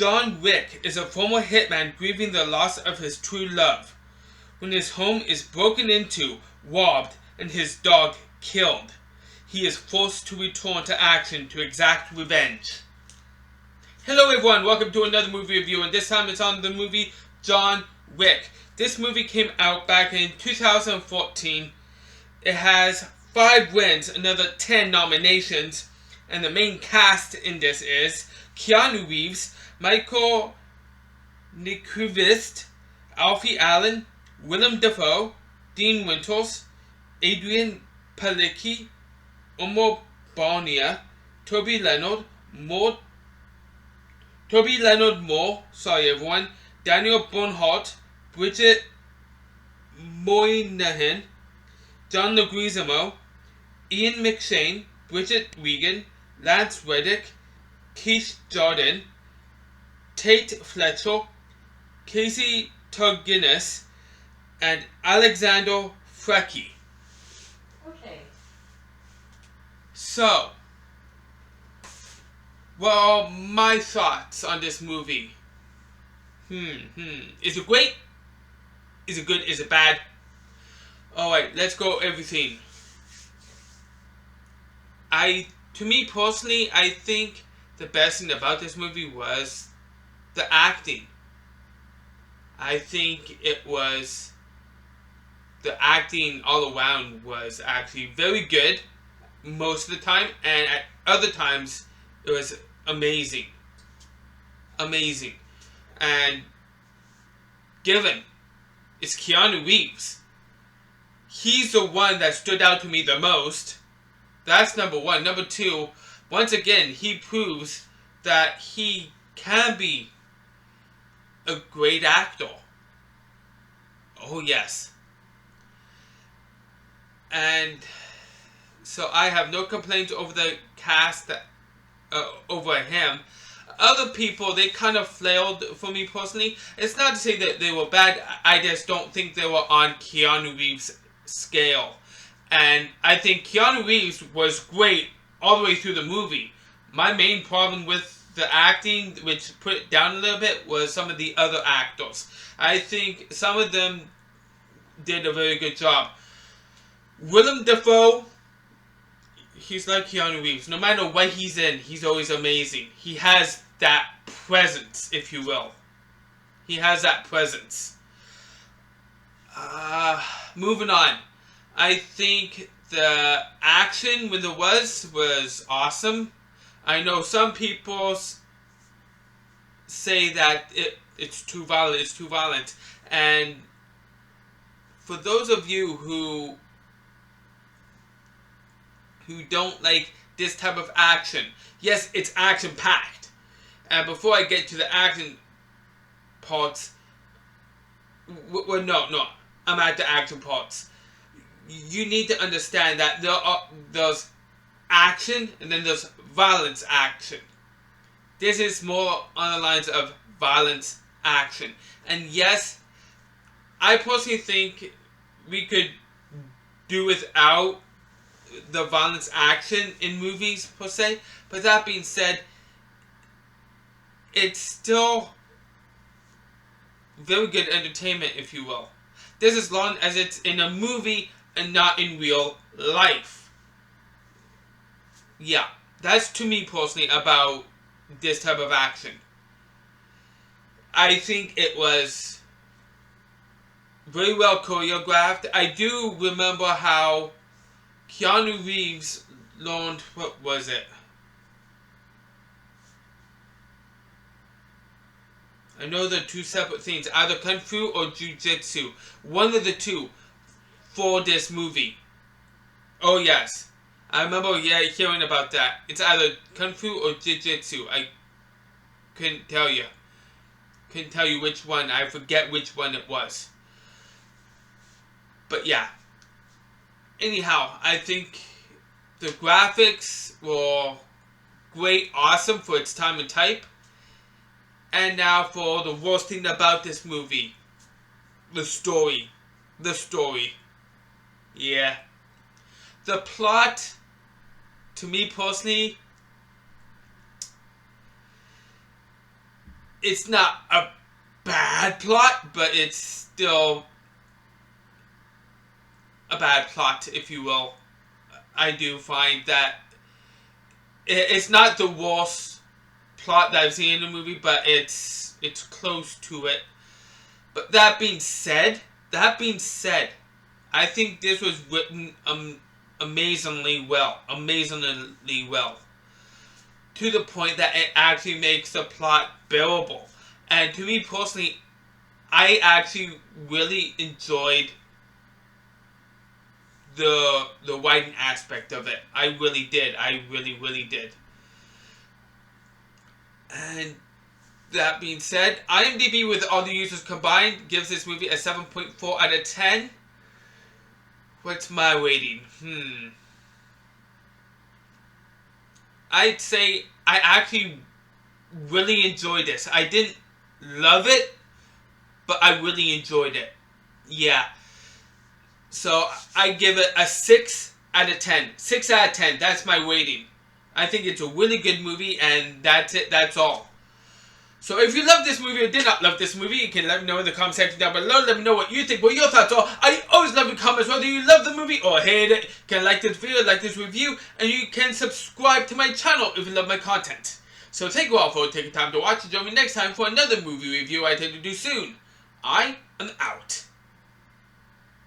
John Wick is a former hitman grieving the loss of his true love. When his home is broken into, robbed, and his dog killed, he is forced to return to action to exact revenge. Hello everyone, welcome to another movie review, and this time it's on the movie John Wick. This movie came out back in 2014. It has 5 wins, another 10 nominations, and the main cast in this is Keanu Reeves, Michael Nyqvist, Alfie Allen, Willem Dafoe, Dean Winters, Adrian Palicki, Omar Barnia, Toby Leonard Moore, Daniel Bernhardt, Bridget Moynihan, John Leguizamo, Ian McShane, Bridget Regan, Lance Reddick, Keith Jordan, Tate Fletcher, Casey Turgenis, and Alexander Frecky. Okay. So, well, my thoughts on this movie. Is it great? Is it good? Is it bad? Alright, let's go everything. To me personally, I think the best thing about this movie was the acting. I think the acting all around was actually very good most of the time, and at other times it was amazing. Amazing. And given it's Keanu Reeves, he's the one that stood out to me the most. That's number one. Number two, once again, he proves that he can be a great actor. Oh yes. And so I have no complaints over the cast, over him. Other people, they kind of flailed for me personally. It's not to say that they were bad, I just don't think they were on Keanu Reeves' scale. And I think Keanu Reeves was great all the way through the movie. My main problem with the acting, which put it down a little bit, was some of the other actors. I think some of them did a very good job. Willem Dafoe, he's like Keanu Reeves. No matter what he's in, he's always amazing. He has that presence, if you will. He has that presence. Moving on. I think the action, when there was awesome. I know some people say that it's too violent. And for those of you who don't like this type of action, yes, it's action-packed. And before I get to the action parts, no, I'm at the action parts. You need to understand that there's action and then there's violence action. This is more on the lines of violence action. And yes, I personally think we could do without the violence action in movies per se. But that being said, it's still very good entertainment, if you will. This as long as it's in a movie and not in real life. Yeah, that's to me personally about this type of action. I think it was very well choreographed. I do remember how Keanu Reeves learned, what was it? I know they're two separate things, either Kung Fu or Jiu-Jitsu. One of the two for this movie. Oh yes. I remember hearing about that. It's either Kung Fu or Jiu-Jitsu. I couldn't tell you. Couldn't tell you which one. I forget which one it was. But yeah. Anyhow, I think the graphics were great, awesome for its time and type. And now for the worst thing about this movie. The story. The story. Yeah. The plot, to me personally, it's not a bad plot, but it's still a bad plot, if you will. I do find that it's not the worst plot that I've seen in a movie, but it's close to it. But that being said, I think this was written amazingly well, to the point that it actually makes the plot bearable. And to me personally, I actually really enjoyed the writing aspect of it. I really did. I really did. And that being said, IMDb with all the users combined gives this movie a 7.4 out of 10. What's my rating? I'd say I actually really enjoyed this. I didn't love it, but I really enjoyed it. Yeah. So I give it a 6 out of 10. 6 out of 10. That's my rating. I think it's a really good movie, and that's it. That's all. So if you love this movie or did not love this movie, you can let me know in the comment section down below. Let me know what you think, what your thoughts are. I always love your comments, whether you love the movie or hate it. You can like this video, like this review, and you can subscribe to my channel if you love my content. So take a while for taking time to watch, and join me next time for another movie review I intend to do soon. I am out.